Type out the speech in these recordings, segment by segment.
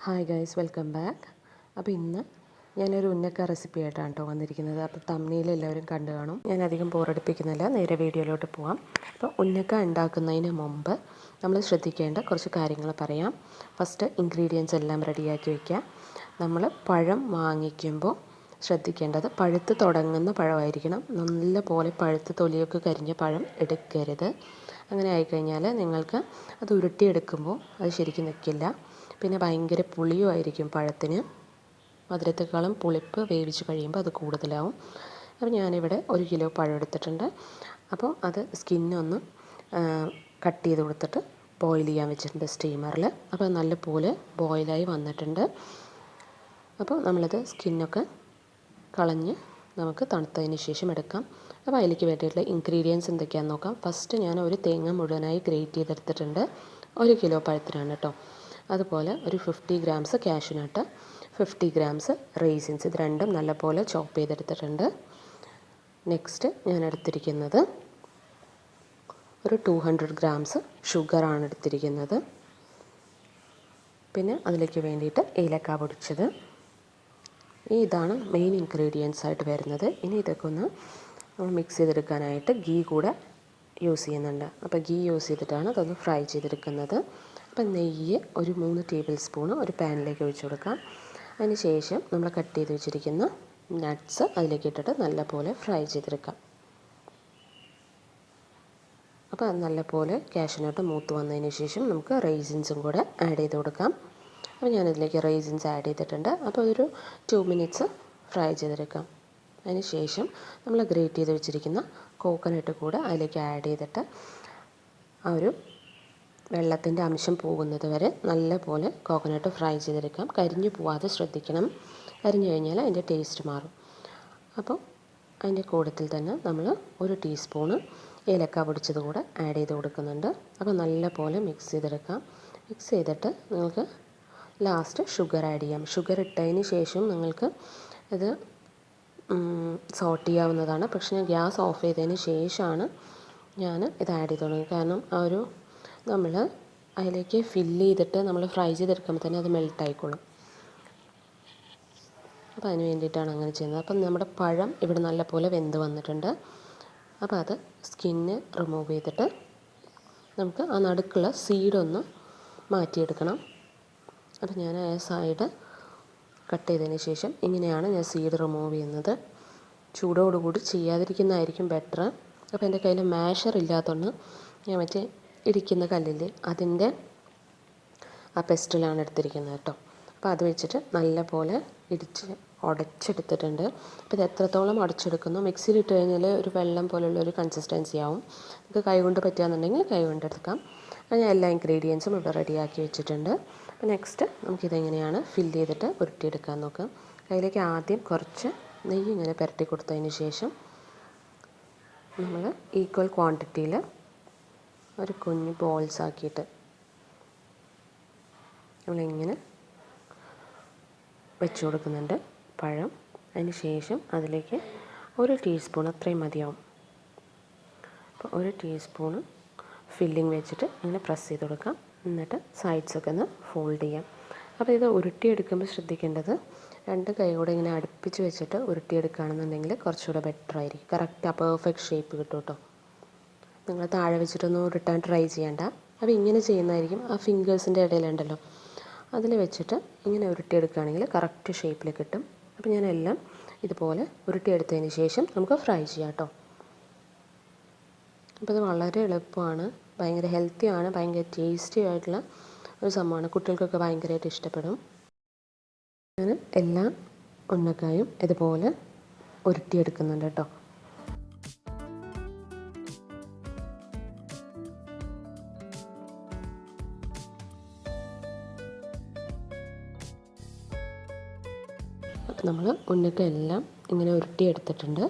Hi guys, welcome back. അപ്പോൾ ഇന്ന് ഞാനൊരു ഉന്നക്ക റെസിപ്പി ആയിട്ടാണ് കേട്ടോ വന്നിരിക്കുന്നത്. അപ്പോൾ തമ്മിൽ എല്ലാവരും കണ്ടു കാണും. ഞാൻ അധികം ബോറടിപ്പിക്കുന്നില്ല, നേരെ വീഡിയോയിലോട്ട് പോവാം. അപ്പോൾ ഉന്നക്ക ഉണ്ടാക്കുന്നതിന് മുമ്പ് നമ്മൾ ശ്രദ്ധിക്കേണ്ട കുറച്ച് കാര്യങ്ങൾ പറയാം. ഫസ്റ്റ് ഇൻഗ്രീഡിയൻസ് എല്ലാം റെഡിയാക്കി വയ്ക്കുക. നമ്മൾ പഴം വാങ്ങിക്കുമ്പോൾ ശ്രദ്ധിക്കേണ്ടത് പഴുത്ത് തുടങ്ങുന്ന പഴമായിരിക്കണം. നല്ല പോലെ പഴുത്ത് തൊലിയൊക്കെ കരിഞ്ഞ പഴം എടുക്കരുത്. അങ്ങനെ ആയിക്കഴിഞ്ഞാൽ നിങ്ങൾക്ക് അത് ഉരുട്ടിയെടുക്കുമ്പോൾ അത് ശരിക്കും നിൽക്കില്ല. പിന്നെ ഭയങ്കര പുളിയുമായിരിക്കും പഴത്തിന്. മധുരത്തെക്കാളും പുളിപ്പ് വേവിച്ച് കഴിയുമ്പോൾ അത് കൂടുതലാവും. അപ്പോൾ ഞാനിവിടെ 1 കിലോ പഴം എടുത്തിട്ടുണ്ട്. അപ്പോൾ അത് സ്കിന്നൊന്ന് കട്ട് ചെയ്ത് കൊടുത്തിട്ട് ബോയിൽ ചെയ്യാൻ വെച്ചിട്ടുണ്ട് സ്റ്റീമറിൽ. അപ്പോൾ നല്ലപോലെ ബോയിലായി വന്നിട്ടുണ്ട്. അപ്പോൾ നമ്മളത് സ്കിന്നൊക്കെ കളഞ്ഞ് നമുക്ക് തണുത്തതിന് ശേഷം എടുക്കാം. അപ്പോൾ അതിലേക്ക് വേണ്ടിയിട്ടുള്ള ഇൻഗ്രീഡിയൻസ് എന്തൊക്കെയാണെന്ന് നോക്കാം. ഫസ്റ്റ് ഞാൻ ഒരു തേങ്ങ മുഴുവനായി ഗ്രേറ്റ് ചെയ്തെടുത്തിട്ടുണ്ട്. 1 കിലോ പഴത്തിനാണ് കേട്ടോ. അതുപോലെ ഒരു 50 ഗ്രാംസ് കാഷ്യൂനട്ട്, 50 ഗ്രാംസ് റേസിൻസ്, ഇത് രണ്ടും നല്ലപോലെ ചോപ്പ് ചെയ്തെടുത്തിട്ടുണ്ട്. നെക്സ്റ്റ് ഞാൻ എടുത്തിരിക്കുന്നത് ഒരു 200 ഗ്രാംസ് ഷുഗറാണ് എടുത്തിരിക്കുന്നത്. പിന്നെ അതിലേക്ക് വേണ്ടിയിട്ട് ഏലക്ക പൊടിച്ചത്. ഇതാണ് മെയിൻ ഇൻഗ്രീഡിയൻസ് ആയിട്ട് വരുന്നത്. ഇനി ഇതൊക്കെ ഒന്ന് മിക്സ് ചെയ്തെടുക്കാനായിട്ട് ഗീ കൂടെ യൂസ് ചെയ്യുന്നുണ്ട്. അപ്പോൾ ഗീ യൂസ് ചെയ്തിട്ടാണ് അതൊന്ന് ഫ്രൈ ചെയ്തെടുക്കുന്നത്. അപ്പം നെയ്യ് ഒരു 3 ടേബിൾ സ്പൂൺ ഒരു പാനിലേക്ക് ഒഴിച്ചു കൊടുക്കാം. അതിന് ശേഷം നമ്മൾ കട്ട് ചെയ്ത് വെച്ചിരിക്കുന്ന നട്ട്സ് അതിലേക്ക് ഇട്ടിട്ട് നല്ലപോലെ ഫ്രൈ ചെയ്തെടുക്കാം. അപ്പോൾ അത് നല്ലപോലെ കാഷ്യൂനട്ട് മൂത്ത് വന്നതിന് ശേഷം നമുക്ക് റൈസിൻസും കൂടെ ആഡ് ചെയ്ത് കൊടുക്കാം. അപ്പോൾ ഞാനിതിലേക്ക് റൈസിൻസ് ആഡ് ചെയ്തിട്ടുണ്ട്. അപ്പോൾ ഒരു 2 മിനിറ്റ്സ് ഫ്രൈ ചെയ്തെടുക്കാം. അതിന് ശേഷം നമ്മൾ ഗ്രേറ്റ് ചെയ്ത് വെച്ചിരിക്കുന്ന കോക്കനട്ട് കൂടെ അതിലേക്ക് ആഡ് ചെയ്തിട്ട് ആ ഒരു വെള്ളത്തിൻ്റെ അംശം പോകുന്നത് വരെ നല്ലപോലെ കോക്കനട്ട് ഫ്രൈ ചെയ്തെടുക്കാം. കരിഞ്ഞു പോവാതെ ശ്രദ്ധിക്കണം. കരിഞ്ഞു കഴിഞ്ഞാൽ അതിൻ്റെ ടേസ്റ്റ് മാറും. അപ്പോൾ അതിൻ്റെ കൂട്ടത്തിൽ തന്നെ നമ്മൾ 1 ടീസ്പൂണ് ഏലക്ക പൊടിച്ചത് കൂടെ ആഡ് ചെയ്ത് കൊടുക്കുന്നുണ്ട്. അപ്പോൾ നല്ലപോലെ മിക്സ് ചെയ്തെടുക്കാം. മിക്സ് ചെയ്തിട്ട് നിങ്ങൾക്ക് ലാസ്റ്റ് ഷുഗർ ആഡ് ചെയ്യാം. ഷുഗർ ഇട്ടതിന് ശേഷം നിങ്ങൾക്ക് ഇത് സോട്ട് ചെയ്യാവുന്നതാണ്. പക്ഷേ ഞാൻ ഗ്യാസ് ഓഫ് ചെയ്തതിന് ശേഷമാണ് ഞാൻ ഇത് ആഡ് ചെയ്ത് തുടങ്ങി. കാരണം ആ ഒരു നമ്മൾ അതിലേക്ക് ഫില്ല് ചെയ്തിട്ട് നമ്മൾ ഫ്രൈ ചെയ്തെടുക്കുമ്പോൾ തന്നെ അത് മെൽറ്റ് ആയിക്കോളും. അപ്പോൾ അതിന് വേണ്ടിയിട്ടാണ് അങ്ങനെ ചെയ്യുന്നത്. അപ്പം നമ്മുടെ പഴം ഇവിടെ നല്ലപോലെ വെന്ത് വന്നിട്ടുണ്ട്. അപ്പോൾ അത് സ്കിന്ന് റിമൂവ് ചെയ്തിട്ട് നമുക്ക് ആ നടുക്കുള്ള സീഡൊന്ന് മാറ്റിയെടുക്കണം. അപ്പോൾ ഞാൻ ആ സൈഡ് കട്ട് ചെയ്തതിന് ശേഷം ഇങ്ങനെയാണ് ഞാൻ സീഡ് റിമൂവ് ചെയ്യുന്നത്. ചൂടോടുകൂടി ചെയ്യാതിരിക്കുന്നതായിരിക്കും ബെറ്റർ. അപ്പോൾ എൻ്റെ കയ്യിൽ മാഷർ ഇല്ലാത്തതുകൊണ്ട് ഞാൻ മറ്റേ ഇടിക്കുന്ന കല്ലിൽ അതിൻ്റെ ആ പെസ്റ്റലാണ് എടുത്തിരിക്കുന്നത് കേട്ടോ. അപ്പോൾ അത് വെച്ചിട്ട് നല്ലപോലെ ഇടിച്ച് ഉടച്ചെടുത്തിട്ടുണ്ട്. അപ്പോൾ ഇത് എത്രത്തോളം ഉടച്ചെടുക്കുന്നു, മിക്സിയിൽ ഇട്ട് കഴിഞ്ഞാൽ ഒരു വെള്ളം പോലുള്ളൊരു കൺസിസ്റ്റൻസി ആവും. നമുക്ക് കൈകൊണ്ട് പറ്റുകയെന്നുണ്ടെങ്കിൽ കൈകൊണ്ട് എടുക്കാം. അപ്പോൾ ഞാൻ എല്ലാ ഇൻഗ്രീഡിയൻസും ഇവിടെ റെഡിയാക്കി വെച്ചിട്ടുണ്ട്. അപ്പോൾ നെക്സ്റ്റ് നമുക്കിതെങ്ങനെയാണ് ഫില്ല് ചെയ്തിട്ട് ഉരുട്ടിയെടുക്കാൻ നോക്കാം. കയ്യിലേക്ക് ആദ്യം കുറച്ച് നെയ്യ് ഇങ്ങനെ പുരട്ടി കൊടുത്തതിന് ശേഷം നമ്മൾ ഈക്വൽ ക്വാണ്ടിറ്റിയിൽ ഒരു കുഞ്ഞ് ബോൾസ് ആക്കിയിട്ട് നമ്മളിങ്ങനെ വെച്ച് കൊടുക്കുന്നുണ്ട് പഴം. അതിന് ശേഷം അതിലേക്ക് 1 ടീസ്പൂൺ അത്രയും മതിയാവും. അപ്പോൾ 1 ടീസ്പൂണ് ഫില്ലിങ് വെച്ചിട്ട് ഇങ്ങനെ പ്രസ് ചെയ്ത് കൊടുക്കാം. എന്നിട്ട് സൈഡ്സൊക്കെ ഒന്ന് ഫോൾഡ് ചെയ്യാം. അപ്പോൾ ഇത് ഉരുട്ടിയെടുക്കുമ്പോൾ ശ്രദ്ധിക്കേണ്ടത് 2 കൈ കൂടെ ഇങ്ങനെ അടുപ്പിച്ച് വെച്ചിട്ട് ഉരുട്ടിയെടുക്കുകയാണെന്നുണ്ടെങ്കിൽ കുറച്ചുകൂടെ ബെറ്റർ ആയിരിക്കും. കറക്റ്റ് ആ പെർഫെക്റ്റ് ഷേപ്പ് കിട്ടും കേട്ടോ. നിങ്ങൾ താഴെ വെച്ചിട്ടൊന്നും ഉരുട്ടാൻ ട്രൈ ചെയ്യേണ്ട. അപ്പോൾ ഇങ്ങനെ ചെയ്യുന്നതായിരിക്കും. ആ ഫിംഗേഴ്സിൻ്റെ ഇടയിലുണ്ടല്ലോ അതിൽ വെച്ചിട്ട് ഇങ്ങനെ ഉരുട്ടിയെടുക്കുകയാണെങ്കിൽ കറക്റ്റ് ഷേപ്പിൽ കിട്ടും. അപ്പോൾ ഞാനെല്ലാം ഇതുപോലെ ഉരുട്ടിയെടുത്തതിന് ശേഷം നമുക്ക് ഫ്രൈ ചെയ്യാം കേട്ടോ. അപ്പോൾ ഇത് വളരെ എളുപ്പമാണ്, ഭയങ്കര ഹെൽത്തിയാണ്, ഭയങ്കര ടേസ്റ്റി ആയിട്ടുള്ള ഒരു സംഭവമാണ്. കുട്ടികൾക്കൊക്കെ ഭയങ്കരമായിട്ട് ഇഷ്ടപ്പെടും. ഞാൻ എല്ലാ ഉന്നക്കായും ഇതുപോലെ ഉരുട്ടിയെടുക്കുന്നുണ്ട് കേട്ടോ. അപ്പോൾ നമ്മൾ ഉന്നക്ക എല്ലാം ഇങ്ങനെ ഉരുട്ടിയെടുത്തിട്ടുണ്ട്.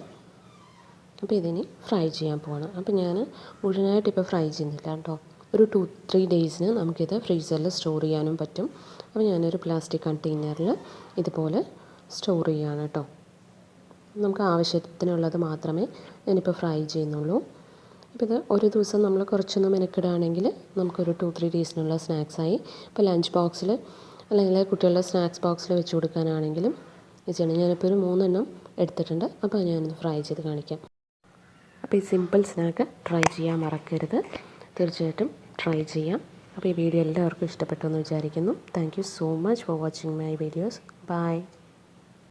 അപ്പോൾ ഇതിനി ഫ്രൈ ചെയ്യാൻ പോവാണ്. അപ്പോൾ ഞാൻ മുഴുവനായിട്ട് ഇപ്പോൾ ഫ്രൈ ചെയ്യുന്നില്ല കേട്ടോ. ഒരു 2-3 ഡേയ്സിന് നമുക്കിത് ഫ്രീസറിൽ സ്റ്റോർ ചെയ്യാനും പറ്റും. അപ്പോൾ ഞാനൊരു പ്ലാസ്റ്റിക് കണ്ടെയ്നറിൽ ഇതുപോലെ സ്റ്റോർ ചെയ്യുകയാണ് കേട്ടോ. നമുക്ക് ആവശ്യത്തിനുള്ളത് മാത്രമേ ഞാനിപ്പോൾ ഫ്രൈ ചെയ്യുന്നുള്ളൂ. അപ്പോൾ ഇത് ഒരു ദിവസം നമ്മൾ കുറച്ചൊന്ന് മെനക്കിടുകയാണെങ്കിൽ നമുക്കൊരു 2-3 ഡേയ്സിനുള്ള സ്നാക്സായി. ഇപ്പോൾ ലഞ്ച് ബോക്സിൽ അല്ലെങ്കിൽ കുട്ടികളുടെ സ്നാക്സ് ബോക്സിൽ വെച്ച് കൊടുക്കാനാണെങ്കിലും ഈസിയാണ്. ഞാനിപ്പോൾ ഒരു 3 എടുത്തിട്ടുണ്ട്. അപ്പോൾ ഞാനൊന്ന് ഫ്രൈ ചെയ്ത് കാണിക്കാം. അപ്പോൾ ഈ സിമ്പിൾ സ്നാക്ക് ട്രൈ ചെയ്യാൻ മറക്കരുത്. തീർച്ചയായിട്ടും ട്രൈ ചെയ്യാം. അപ്പോൾ ഈ വീഡിയോ എല്ലാവർക്കും ഇഷ്ടപ്പെട്ടു എന്ന് വിചാരിക്കുന്നു. Thank you so much for watching my videos. By.